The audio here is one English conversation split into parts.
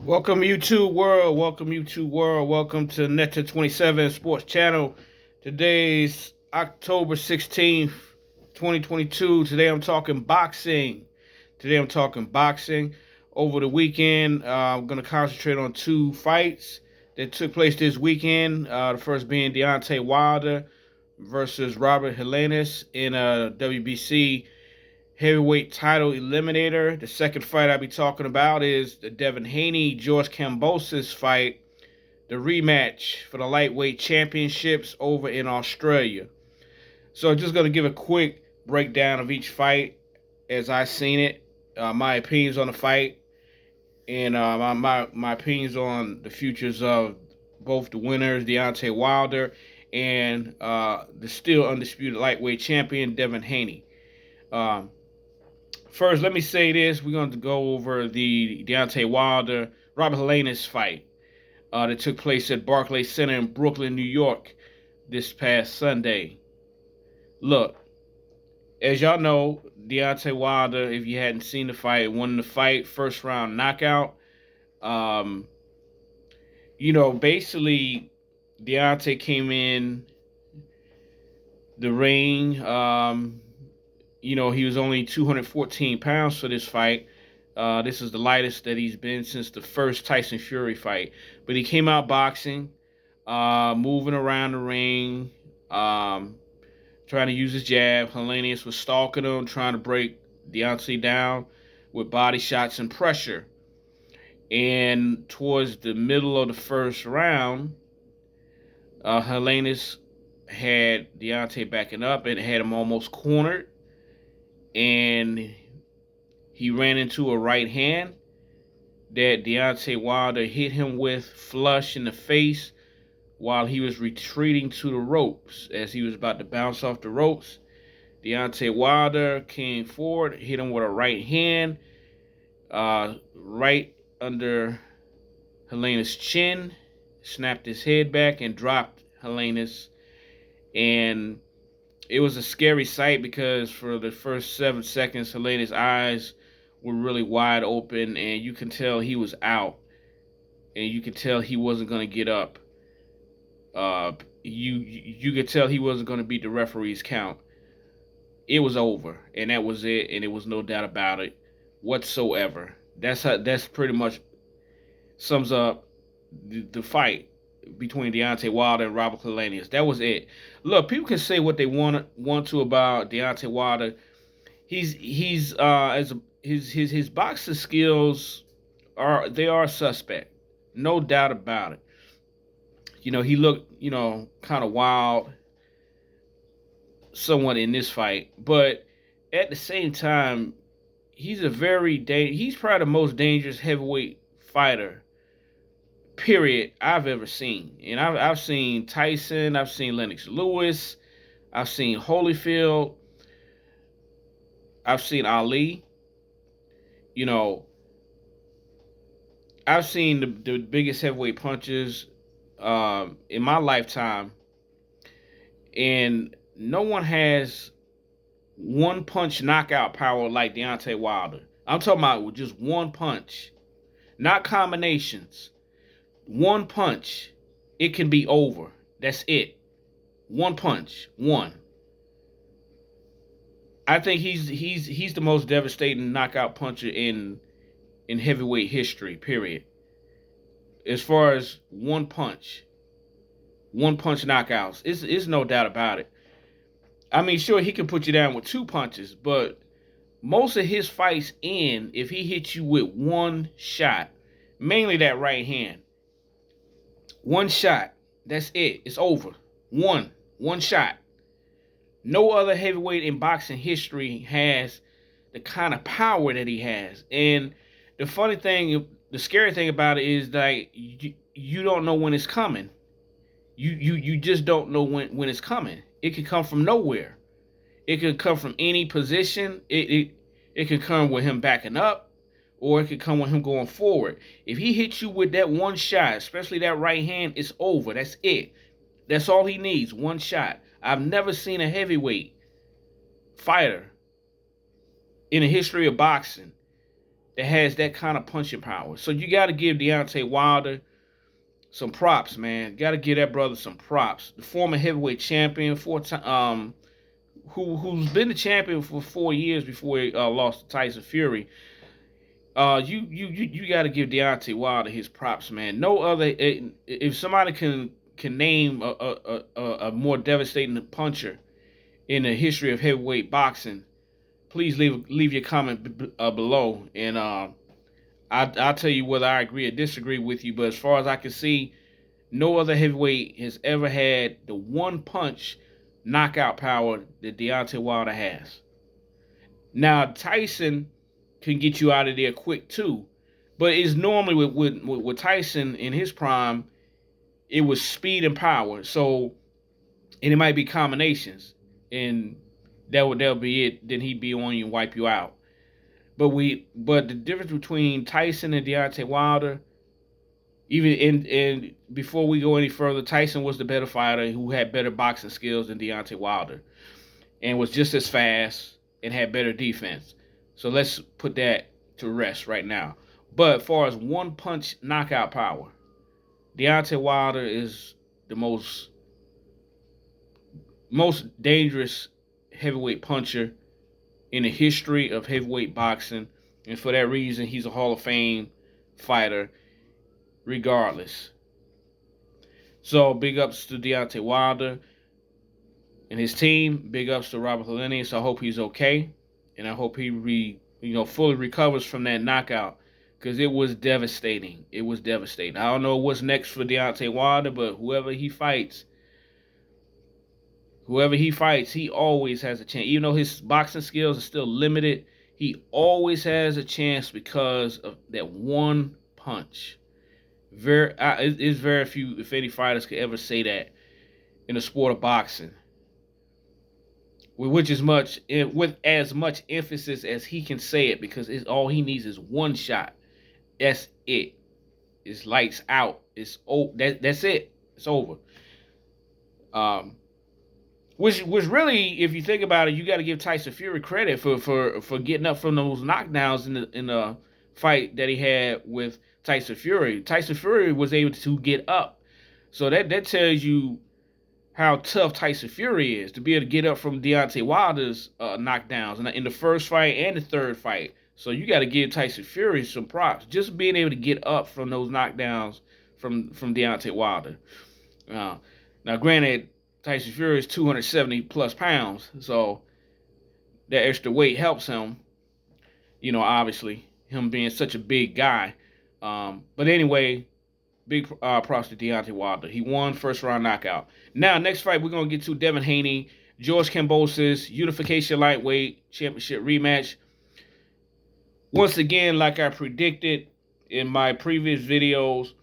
Welcome YouTube world. Welcome YouTube world. Welcome to Netta 27 Sports Channel. Today's October 16th, 2022. Today I'm talking boxing. Over the weekend, I'm going to concentrate on two fights that took place this weekend. The first being Deontay Wilder versus Robert Helenius in a WBC heavyweight title eliminator. The second fight I'll be talking about is the Devin Haney George Kambossus fight, the rematch for the lightweight championships over in Australia. So I'm just going to give a quick breakdown of each fight as I seen it, my opinions on the fight, and my opinions on the futures of both the winners, Deontay Wilder, and the still undisputed lightweight champion, Devin Haney. Um, First, let me say this. We're going to go over the Deontay Wilder Robert Helenius fight that took place at Barclays Center in Brooklyn, New York this past Sunday. Look, as y'all know, Deontay Wilder, if you hadn't seen the fight, won the fight, first round knockout. Um, basically, Deontay came in the ring. He was only 214 pounds for this fight. This is the lightest that he's been since the first Tyson Fury fight. But he came out boxing, moving around the ring, trying to use his jab. Helenius was stalking him, trying to break Deontay down with body shots and pressure. And towards the middle of the first round, Helenius had Deontay backing up and had him almost cornered. And he ran into a right hand that Deontay Wilder hit him with flush in the face while he was retreating to the ropes. As he was about to bounce off the ropes, Deontay Wilder came forward, hit him with a right hand, right under Helenius' chin, snapped his head back and dropped Helenius. And it was a scary sight because for the first 7 seconds, Helenius' eyes were really wide open, and you can tell he was out, and you could tell he wasn't going to get up. You could tell he wasn't going to beat the referee's count. It was over, and that was it, and there was no doubt about it whatsoever. That's pretty much sums up the fight between Deontay Wilder and Robert Helenius. That was it. Look, people can say what they want to about Deontay Wilder. His boxing skills are suspect, no doubt about it. He looked kind of wild, somewhat in this fight, but at the same time, he's he's probably the most dangerous heavyweight fighter period I've ever seen. And I've seen Tyson, I've seen Lennox Lewis, I've seen Holyfield, I've seen Ali. You know, I've seen the biggest heavyweight punches in my lifetime, and no one has one punch knockout power like Deontay Wilder. I'm talking about with just one punch, not combinations. One punch, it can be over. That's it. One punch, one. I think he's the most devastating knockout puncher in heavyweight history. Period. As far as one punch knockouts, it's no doubt about it. I mean, sure he can put you down with two punches, but most of his fights end if he hits you with one shot, mainly that right hand. One shot. That's it. It's over. One shot. No other heavyweight in boxing history has the kind of power that he has. And the scary thing about it is that you don't know when it's coming. You just don't know when it's coming. It could come from nowhere. It could come from any position. It could come with him backing up, or it could come with him going forward. If he hits you with that one shot, especially that right hand, it's over. That's it. That's all he needs, one shot. I've never seen a heavyweight fighter in the history of boxing that has that kind of punching power. So you got to give Deontay Wilder some props, man. Got to give that brother some props. The former heavyweight champion, who's been the champion for 4 years before he lost to Tyson Fury. You got to give Deontay Wilder his props, man. No other. If somebody can name a more devastating puncher in the history of heavyweight boxing, please leave your comment below, and I'll tell you whether I agree or disagree with you. But as far as I can see, no other heavyweight has ever had the one punch knockout power that Deontay Wilder has. Now Tyson can get you out of there quick too, but it's normally with Tyson in his prime, it was speed and power. So, and it might be combinations, and that'll be it. Then he'd be on you and wipe you out. But the difference between Tyson and Deontay Wilder, even before we go any further, Tyson was the better fighter who had better boxing skills than Deontay Wilder, and was just as fast and had better defense. So let's put that to rest right now. But as far as one punch knockout power, Deontay Wilder is the most dangerous heavyweight puncher in the history of heavyweight boxing, and for that reason, he's a Hall of Fame fighter, regardless. So big ups to Deontay Wilder and his team. Big ups to Robert Helenius. I hope he's okay, and I hope he fully recovers from that knockout, because it was devastating. It was devastating. I don't know what's next for Deontay Wilder, but whoever he fights, he always has a chance. Even though his boxing skills are still limited, he always has a chance because of that one punch. It's very few, if any, fighters could ever say that in the sport of boxing, with as much emphasis as he can say it, because all he needs is one shot. That's it. It's lights out. That's it. It's over. Which really, if you think about it, you got to give Tyson Fury credit for getting up from those knockdowns in the fight that he had with Tyson Fury. Tyson Fury was able to get up, so that tells you how tough Tyson Fury is, to be able to get up from Deontay Wilder's knockdowns in the first fight and the third fight. So you got to give Tyson Fury some props, just being able to get up from those knockdowns from Deontay Wilder. Now, granted, Tyson Fury is 270 plus pounds, so that extra weight helps him. Obviously, him being such a big guy. But anyway, big props to Deontay Wilder. He won first round knockout. Now, next fight we're gonna get to Devin Haney, George Kambossus, unification lightweight championship rematch. Once again, like I predicted in my previous videos,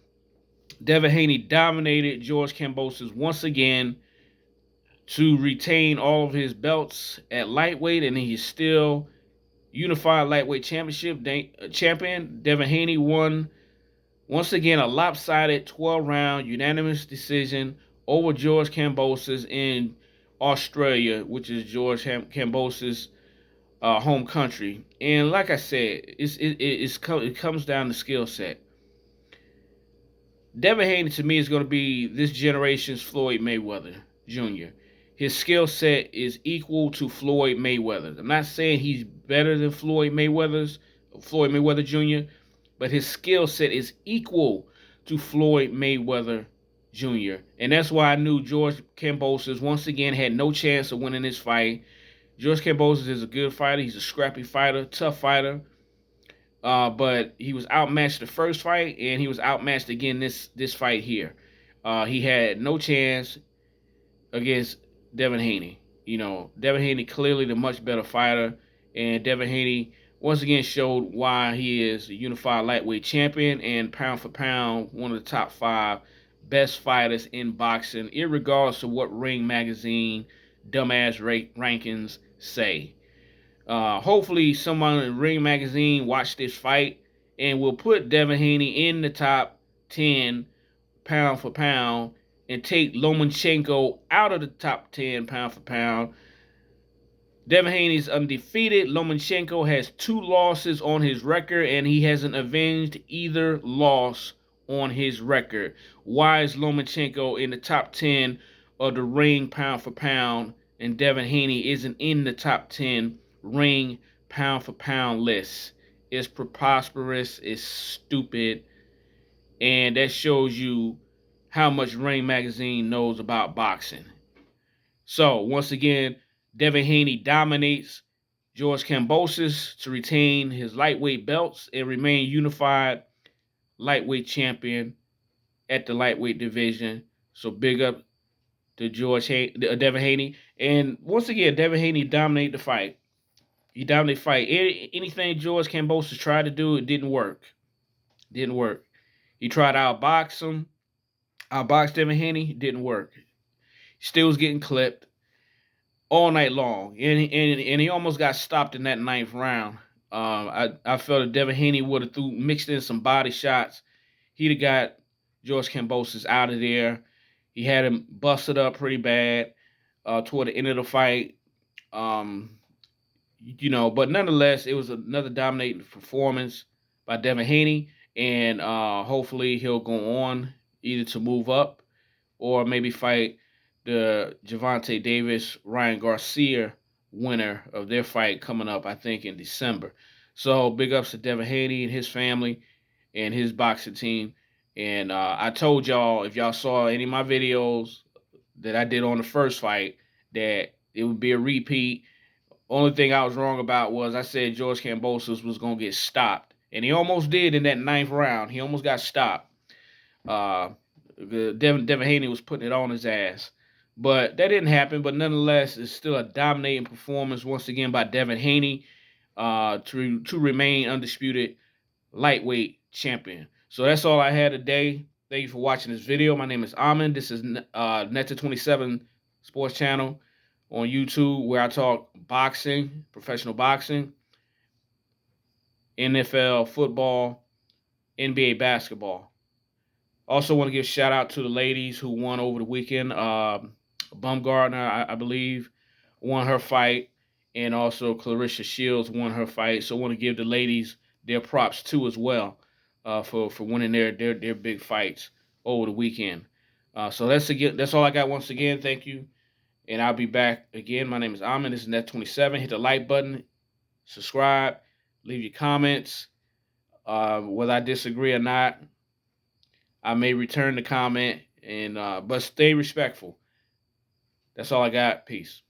Devin Haney dominated George Kambossus once again to retain all of his belts at lightweight, and he's still unified lightweight championship champion. Devin Haney won once again a lopsided 12-round unanimous decision over George Kambossus in Australia, which is George Kambossus' home country. And like I said, it comes down to skill set. Devin Haney, to me, is going to be this generation's Floyd Mayweather Jr. His skill set is equal to Floyd Mayweather. I'm not saying he's better than Floyd Mayweather Jr., but his skill set is equal to Floyd Mayweather Jr. And that's why I knew George Kambossus once again had no chance of winning this fight. George Kambossus is a good fighter. He's a scrappy fighter, tough fighter. But he was outmatched the first fight, and he was outmatched again this fight here. He had no chance against Devin Haney. Devin Haney clearly the much better fighter, and Devin Haney once again showed why he is a unified lightweight champion and pound for pound one of the top 5 best fighters in boxing, irregardless of what Ring Magazine dumbass rankings say. Hopefully someone in Ring Magazine watched this fight and will put Devin Haney in the top 10 pound for pound and take Lomachenko out of the top 10 pound for pound. Devin Haney is undefeated. Lomachenko has 2 losses on his record, and he hasn't avenged either loss on his record. Why is Lomachenko in the top 10 of the ring pound for pound, and Devin Haney isn't in the top 10 ring pound for pound list? It's preposterous, it's stupid, and that shows you how much Ring Magazine knows about boxing. So, once again, Devin Haney dominates George Kambossus to retain his lightweight belts and remain unified lightweight champion at the lightweight division. So, big up to Devin Haney. And once again, Devin Haney dominated the fight. He dominated the fight. Anything George Kambossus tried to do, it didn't work. Didn't work. He tried to outbox him. Outbox Devin Haney, didn't work. Still was getting clipped all night long, and he almost got stopped in that 9th round. I felt that Devin Haney would have mixed in some body shots. He'd have got George Kambossus out of there. He had him busted up pretty bad toward the end of the fight. But nonetheless, it was another dominating performance by Devin Haney, and hopefully he'll go on either to move up or maybe fight the Gervonta Davis Ryan Garcia winner of their fight coming up, I think, in December. So big ups to Devin Haney and his family and his boxing team. And I told y'all, if y'all saw any of my videos that I did on the first fight, that it would be a repeat. Only thing I was wrong about was I said George Kambossus was going to get stopped. And he almost did in that 9th round. He almost got stopped. Devin Haney was putting it on his ass. But that didn't happen. But nonetheless, it's still a dominating performance once again by Devin Haney to remain undisputed lightweight champion. So that's all I had today. Thank you for watching this video. My name is Amin. This is Netta 27 Sports Channel on YouTube, where I talk boxing, professional boxing, NFL football, NBA basketball. Also want to give a shout out to the ladies who won over the weekend. Bumgardner, I believe, won her fight, and also Clarissa Shields won her fight. So I want to give the ladies their props too as well for winning their big fights over the weekend. So that's all I got. Once again, thank you, and I'll be back again. My name is Amin. This is Net27. Hit the like button, subscribe, leave your comments. Whether I disagree or not, I may return the comment, and but stay respectful. That's all I got. Peace.